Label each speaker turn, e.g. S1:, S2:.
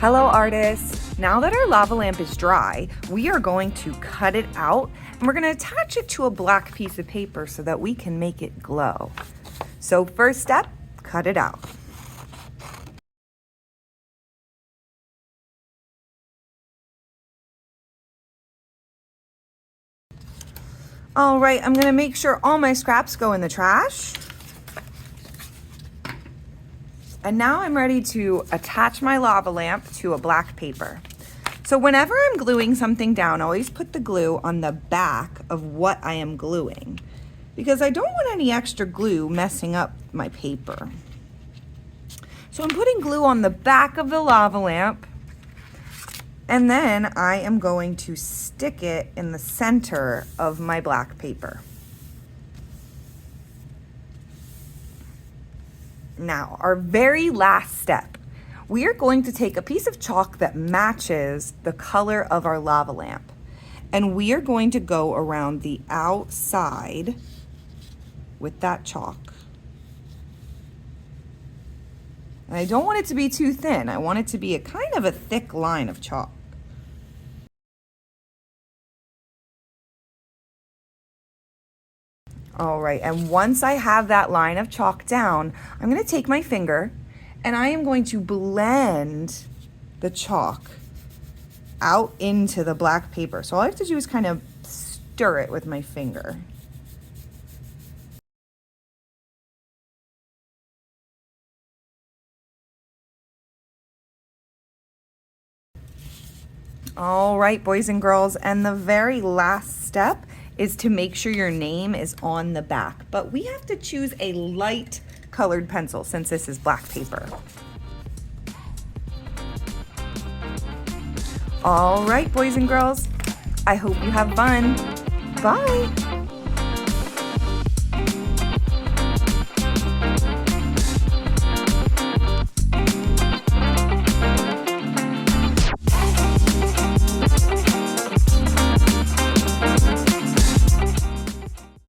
S1: Hello artists! Now that our lava lamp is dry, we are going to cut it out and we're going to attach it to a black piece of paper so that we can make it glow. So first step, cut it out. All right, I'm going to make sure all my scraps go in the trash. And now I'm ready to attach my lava lamp to a black paper. So whenever I'm gluing something down, I always put the glue on the back of what I am gluing because I don't want any extra glue messing up my paper. So I'm putting glue on the back of the lava lamp, and then I am going to stick it in the center of my black paper. Now, our very last step, we are going to take a piece of chalk that matches the color of our lava lamp, and we are going to go around the outside with that chalk. And I don't want it to be too thin. I want it to be a kind of a thick line of chalk. All right, and once I have that line of chalk down, I'm going to take my finger and I am going to blend the chalk out into the black paper. So all I have to do is kind of stir it with my finger. All right, boys and girls, and the very last step is to make sure your name is on the back. But we have to choose a light colored pencil since this is black paper. All right, boys and girls, I hope you have fun. Bye.